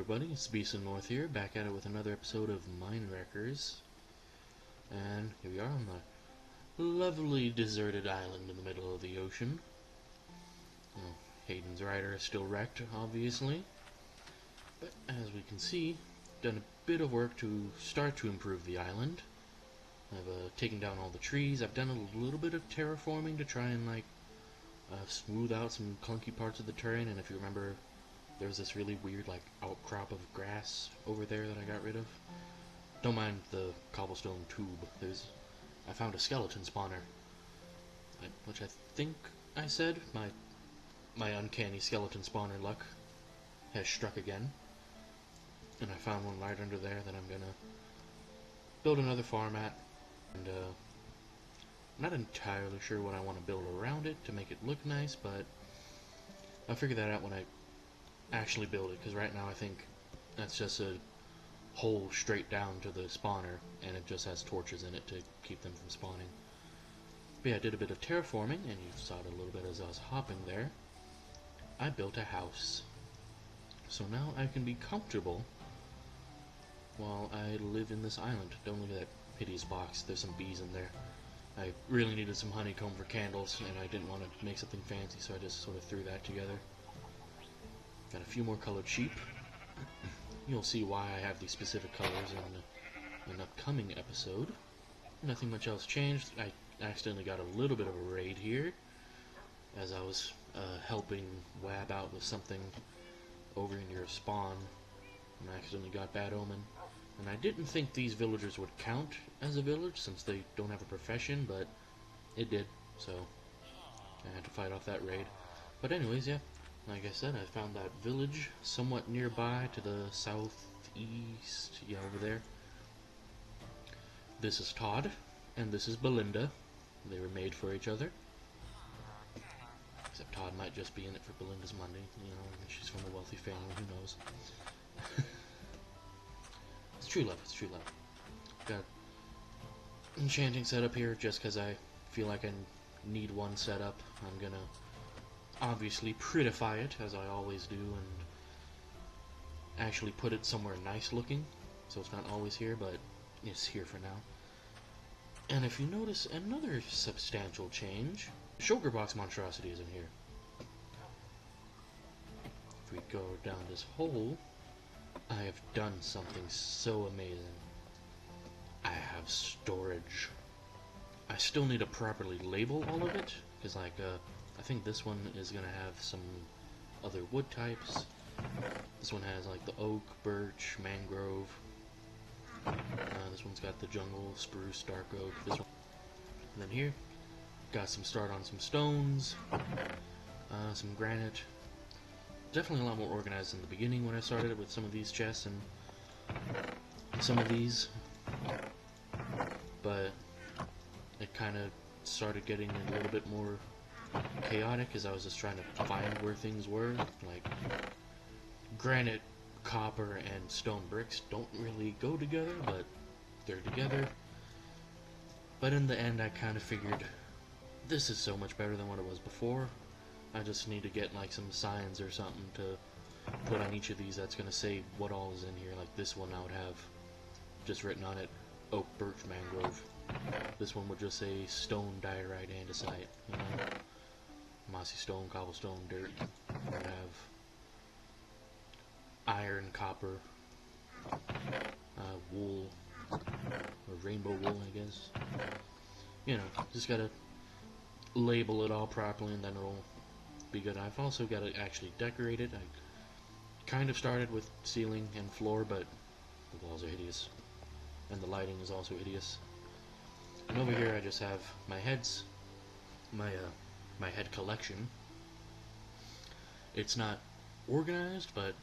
everybody, it's Beast in North here, back at it with another episode of MineWreckers. And here we are on the lovely deserted island in the middle of the ocean. Well, Hayden's rider is still wrecked, obviously. But as we can see, done a bit of work to start to improve the island. I've taken down all the trees. I've done a little bit of terraforming to try and smooth out some clunky parts of the terrain. And if you remember, there was this really weird outcrop of grass over there that I got rid of. Don't mind the cobblestone tube. I found a skeleton spawner, which I think I said my uncanny skeleton spawner luck has struck again. And I found one right under there that I'm gonna build another farm at. And I'm not entirely sure what I want to build around it to make it look nice, but I'll figure that out when I actually build it, because right now I think that's just a hole straight down to the spawner, and it just has torches in it to keep them from spawning. But yeah, I did a bit of terraforming, and you saw it a little bit as I was hopping there. I built a house. So now I can be comfortable while I live in this island. Don't look at that hideous box, there's some bees in there. I really needed some honeycomb for candles, and I didn't want to make something fancy, so I just sort of threw that together. Got a few more colored sheep. You'll see why I have these specific colors in an upcoming episode. Nothing much else changed. I accidentally got a little bit of a raid here as I was helping Wab out with something over near spawn, and I accidentally got Bad Omen. And I didn't think these villagers would count as a village since they don't have a profession, but it did, so I had to fight off that raid. But anyways, yeah. Like I said, I found that village somewhat nearby to the southeast, yeah, over there. This is Todd, and this is Belinda. They were made for each other. Except Todd might just be in it for Belinda's money, you know, she's from a wealthy family, who knows. It's true love, it's true love. Got enchanting set up here just because I feel like I need one set up. I'm gonna obviously prettify it, as I always do, and actually put it somewhere nice looking, so it's not always here, but it's here for now. And if you notice another substantial change, Sugar Box Monstrosity is in here. If we go down this hole, I have done something so amazing. I have storage. I still need to properly label all of it, because I think this one is going to have some other wood types. This one has the oak, birch, mangrove. This one's got the jungle, spruce, dark oak. This one. And then here, got some start on some stones, some granite. Definitely a lot more organized in the beginning when I started with some of these chests and some of these. But it kind of started getting a little bit more chaotic as I was just trying to find where things were. Like, granite, copper, and stone bricks don't really go together, but they're together. But in the end, I kind of figured this is so much better than what it was before. I just need to get some signs or something to put on each of these that's going to say what all is in here. Like this one, I would have just written on it oak, birch, mangrove. This one would just say stone, diorite, andesite. You know? Mossy stone, cobblestone, dirt. I would have iron, copper, wool, or rainbow wool, I guess. You know, just gotta label it all properly and then it'll be good. I've also got to actually decorate it. I kind of started with ceiling and floor, but the walls are hideous. And the lighting is also hideous. And over here I just have my heads, my head collection. It's not organized, but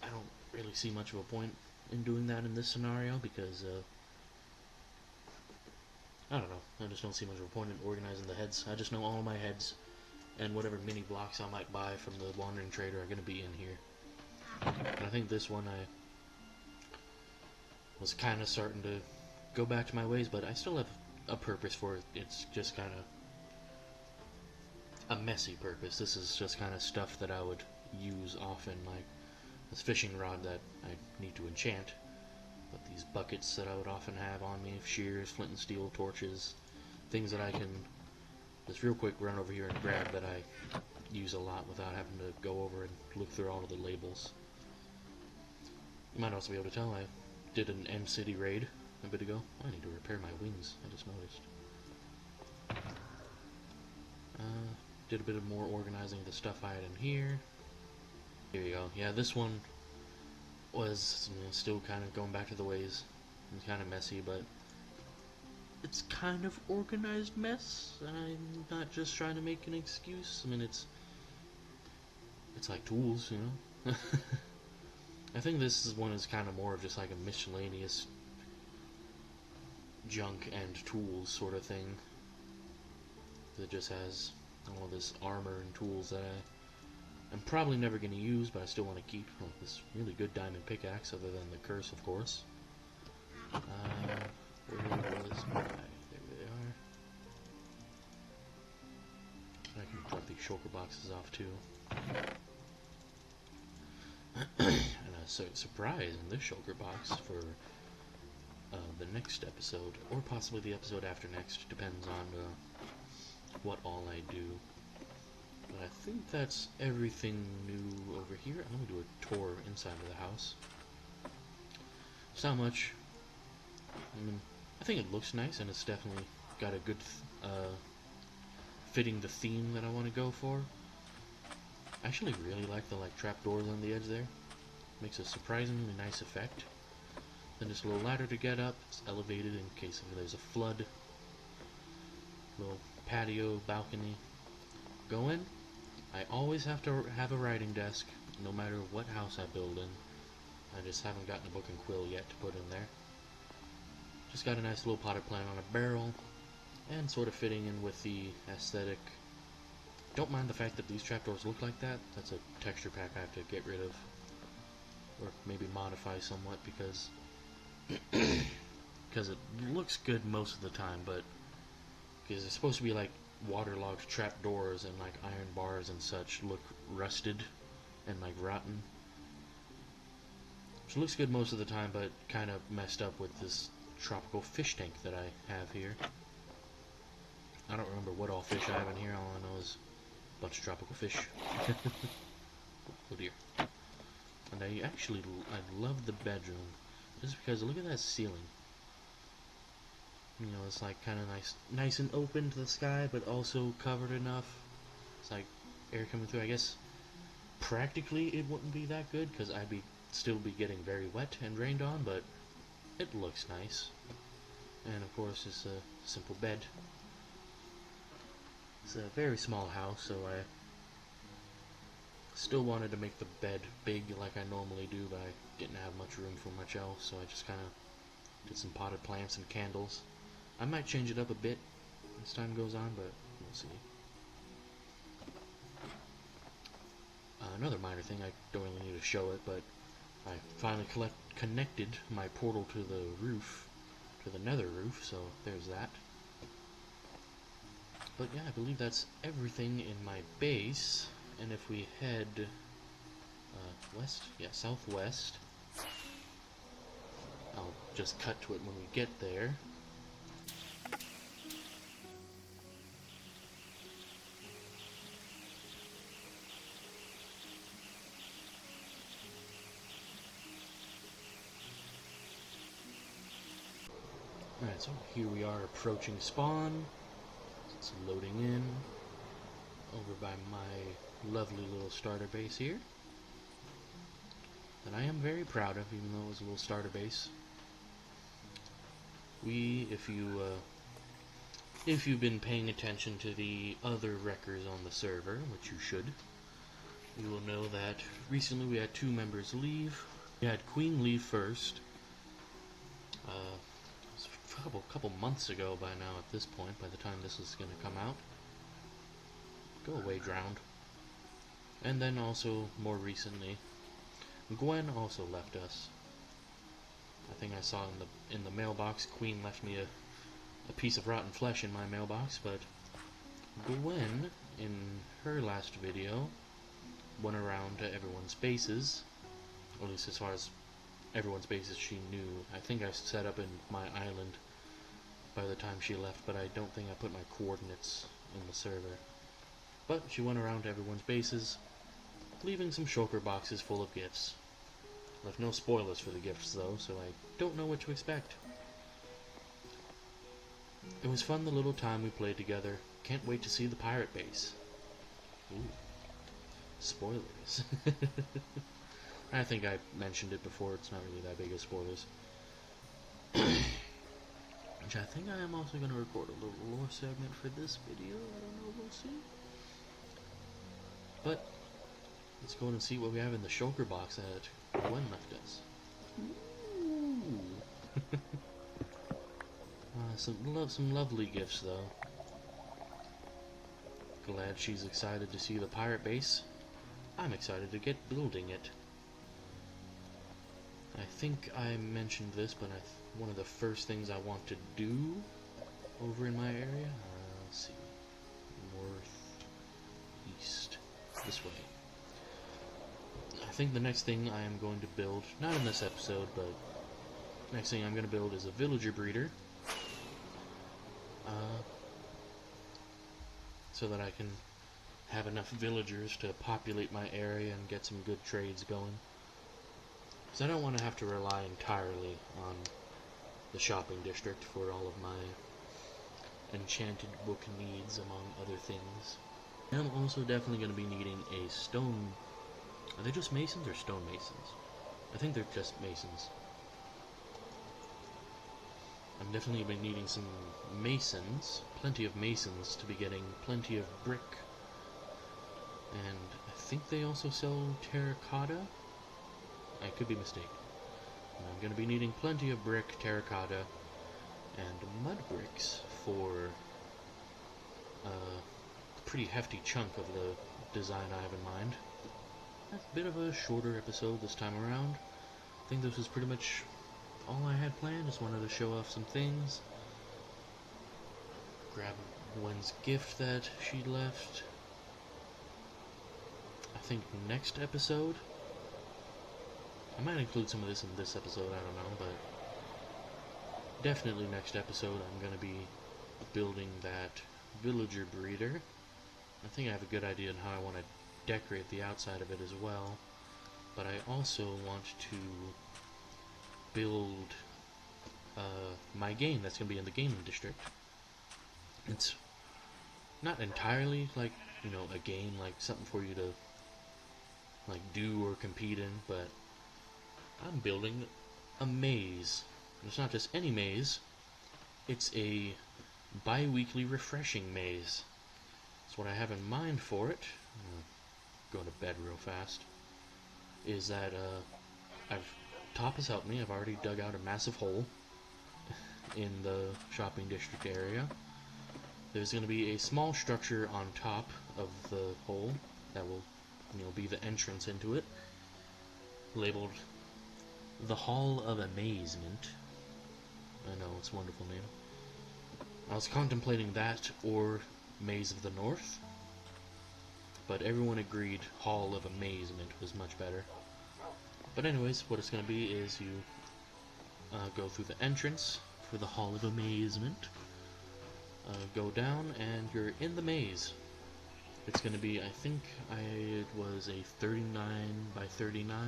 I don't really see much of a point in doing that in this scenario because I don't know, I just don't see much of a point in organizing the heads. I just know all of my heads and whatever mini blocks I might buy from the Wandering Trader are going to be in here. And I think this one I was kind of starting to go back to my ways, but I still have a purpose for it. It's just kind of a messy purpose. This is just kind of stuff that I would use often, like this fishing rod that I need to enchant. But these buckets that I would often have on me, shears, flint and steel, torches, things that I can just real quick run over here and grab that I use a lot without having to go over and look through all of the labels. You might also be able to tell I did an M City raid a bit ago. I need to repair my wings, I just noticed. Did a bit of more organizing of the stuff I had in here. Here you go. Yeah, this one was still kind of going back to the ways. It's kind of messy, but it's kind of organized mess. I'm not just trying to make an excuse. I mean, it's like tools, you know. I think this one is kind of more of just like a miscellaneous junk and tools sort of thing. That just has all this armor and tools that I'm probably never going to use, but I still want to keep. Oh, this really good diamond pickaxe, other than the curse, of course. Where was my... There they are. I can drop these shulker boxes off, too. And a surprise in this shulker box for the next episode, or possibly the episode after next, depends on what all I do. But I think that's everything new over here. I'm going to do a tour inside of the house. It's not much. I mean, I think it looks nice, and it's definitely got a good fitting the theme that I want to go for. I actually really like the trapdoors on the edge there. Makes a surprisingly nice effect. Then just a little ladder to get up. It's elevated in case if there's a flood. Little patio, balcony. Go in. I always have to have a writing desk, no matter what house I build in. I just haven't gotten a book and quill yet to put in there. Just got a nice little potted plant on a barrel, and sort of fitting in with the aesthetic. Don't mind the fact that these trapdoors look like that. That's a texture pack I have to get rid of, or maybe modify somewhat, because it looks good most of the time, but because it's supposed to be like waterlogged trapdoors, and like iron bars and such look rusted and like rotten. Which looks good most of the time, but kind of messed up with this tropical fish tank that I have here. I don't remember what all fish I have in here. All I know is a bunch of tropical fish. Oh dear. And I love the bedroom just because look at that ceiling. You know, it's like kind of nice and open to the sky, but also covered enough. It's like air coming through. I guess practically it wouldn't be that good because I'd still be getting very wet and rained on, but it looks nice. And of course, it's a simple bed. It's a very small house, so I still wanted to make the bed big like I normally do, but I didn't have much room for much else, so I just kind of did some potted plants and candles. I might change it up a bit as time goes on, but we'll see. Another minor thing, I don't really need to show it, but I finally connected my portal to the roof, to the nether roof, so there's that. But yeah, I believe that's everything in my base, and if we head west, yeah, southwest, I'll just cut to it when we get there. Alright, so here we are approaching spawn. It's loading in over by my lovely little starter base here. That I am very proud of, even though it was a little starter base. If you've been paying attention to the other wreckers on the server, which you should, you will know that recently we had 2 members leave. We had Queen leave first. A couple months ago by now at this point, by the time this is going to come out. Go away, drowned. And then also, more recently, Gwen also left us. I think I saw in the mailbox, Queen left me a piece of rotten flesh in my mailbox, but Gwen, in her last video, went around to everyone's bases At least as far as everyone's bases she knew. I think I set up in my island by the time she left, but I don't think I put my coordinates in the server. But she went around to everyone's bases, leaving some shulker boxes full of gifts. Left no spoilers for the gifts though, so I don't know what to expect. It was fun the little time we played together. Can't wait to see the pirate base. Ooh. Spoilers. I think I mentioned it before, it's not really that big of spoilers. Which I think I am also going to record a little lore segment for this video, I don't know, we'll see. But, let's go and see what we have in the shulker box that Gwen left us. Ooh. Some lovely gifts though. Glad she's excited to see the pirate base. I'm excited to get building it. I think I mentioned this, but one of the first things I want to do over in my area, let's see, north, east, this way. I think the next thing I am going to build, not in this episode, but next thing I'm going to build is a villager breeder. So that I can have enough villagers to populate my area and get some good trades going. Because I don't want to have to rely entirely on the shopping district for all of my enchanted book needs, among other things. And I'm also definitely going to be needing a stone... Are they just masons or stone masons? I think they're just masons. I'm definitely going to be needing some masons, plenty of masons, to be getting plenty of brick. And I think they also sell terracotta? I could be mistaken. I'm going to be needing plenty of brick, terracotta, and mud bricks for a pretty hefty chunk of the design I have in mind. That's a bit of a shorter episode this time around. I think this was pretty much all I had planned. Just wanted to show off some things. Grab Gwen's gift that she left. I think next episode, I might include some of this in this episode, I don't know, but definitely next episode I'm going to be building that villager breeder. I think I have a good idea on how I want to decorate the outside of it as well, but I also want to build my game that's going to be in the gaming district. It's not entirely like, you know, a game, like something for you to like do or compete in, but I'm building a maze. And it's not just any maze, it's a bi-weekly refreshing maze. That's what I have in mind for it. I'm going to bed real fast. Is that Top has helped me. I've already dug out a massive hole in the shopping district area. There's going to be a small structure on top of the hole that will, you know, be the entrance into it, labeled the Hall of Amazement. I know, it's a wonderful name. I was contemplating that or Maze of the North, but everyone agreed Hall of Amazement was much better. But anyways, what it's going to be is you go through the entrance for the Hall of Amazement, go down, and you're in the maze. It's going to be, I think it was a 39 by 39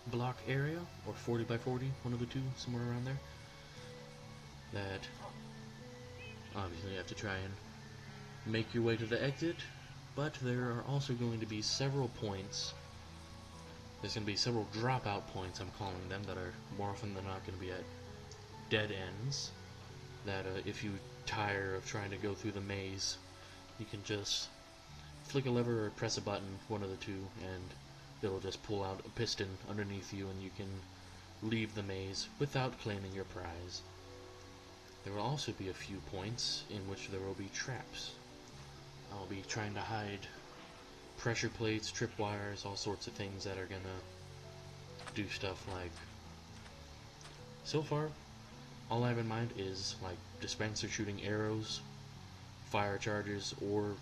block area, or 40 by 40, one of the two, somewhere around there. That obviously you have to try and make your way to the exit, but there are also going to be several points. There's going to be several dropout points, I'm calling them, that are more often than not going to be at dead ends. That if you tire of trying to go through the maze, you can just flick a lever or press a button, one of the two, and it'll just pull out a piston underneath you and you can leave the maze without claiming your prize. There will also be a few points in which there will be traps. I'll be trying to hide pressure plates, tripwires, all sorts of things that are gonna do stuff like... So far, all I have in mind is like dispenser shooting arrows, fire charges, or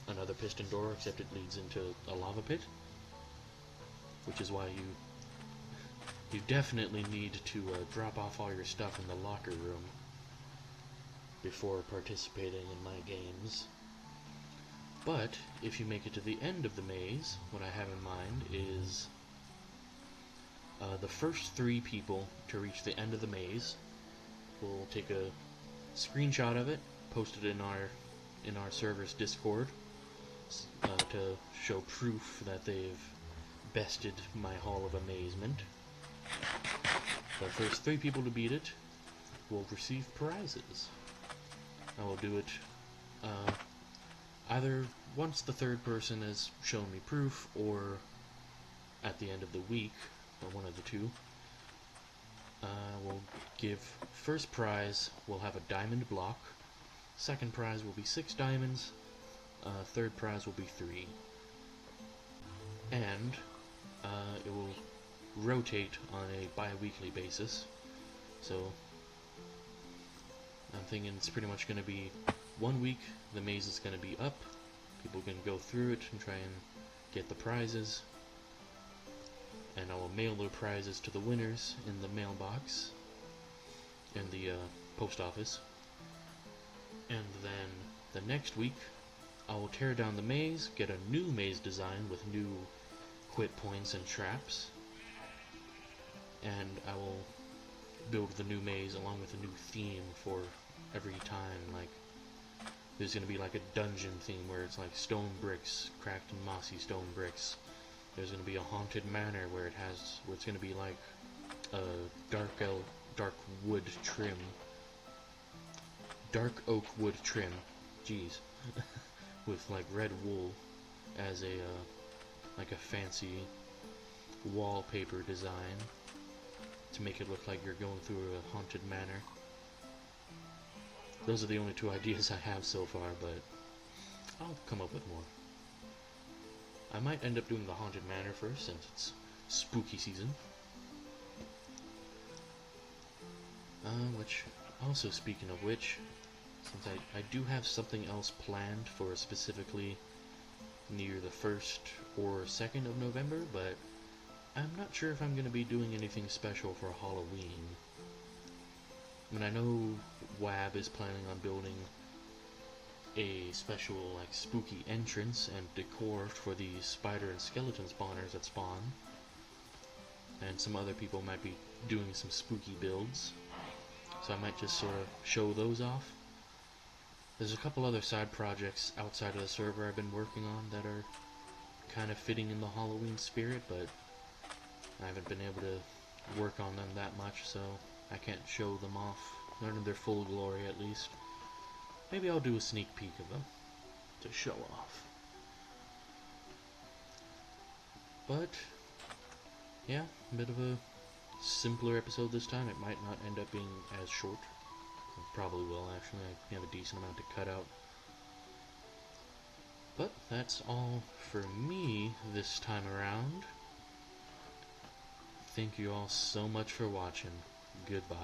another piston door, except it leads into a lava pit. which is why you definitely need to drop off all your stuff in the locker room before participating in my games. But if you make it to the end of the maze, what I have in mind is the first 3 people to reach the end of the maze will take a screenshot of it, post it in our server's Discord to show proof that they've bested my Hall of Amazement. The first 3 people to beat it will receive prizes. I will do it either once the 3rd person has shown me proof, or at the end of the week, or one of the 2. We'll give first prize, we'll have a diamond block. Second prize will be 6 diamonds. Third prize will be 3. And it will rotate on a bi-weekly basis. So I'm thinking it's pretty much going to be 1 week the maze is going to be up. People can go through it and try and get the prizes. And I will mail the prizes to the winners in the mailbox in the post office. And then the next week I will tear down the maze, get a new maze design with new quit points and traps, and I will build the new maze along with a new theme for every time. Like, there's going to be like a dungeon theme where it's like stone bricks, cracked and mossy stone bricks. There's going to be a haunted manor where it's going to be like a dark wood trim. Dark oak wood trim. Jeez. With like red wool as a like a fancy wallpaper design to make it look like you're going through a haunted manor. Those are the only 2 ideas I have so far, but I'll come up with more. I might end up doing the haunted manor first, since it's spooky season. Which, also speaking of which, since I do have something else planned for specifically near the 1st or 2nd of November, but I'm not sure if I'm going to be doing anything special for Halloween. I mean, I know WAB is planning on building a special, like, spooky entrance and decor for the spider and skeleton spawners that spawn. And some other people might be doing some spooky builds. So I might just sort of show those off. There's a couple other side projects outside of the server I've been working on that are kind of fitting in the Halloween spirit, but I haven't been able to work on them that much, so I can't show them off, not in their full glory at least. Maybe I'll do a sneak peek of them to show off. But yeah, a bit of a simpler episode this time. It might not end up being as short. It probably will, actually. I have a decent amount to cut out. But that's all for me this time around. Thank you all so much for watching. Goodbye.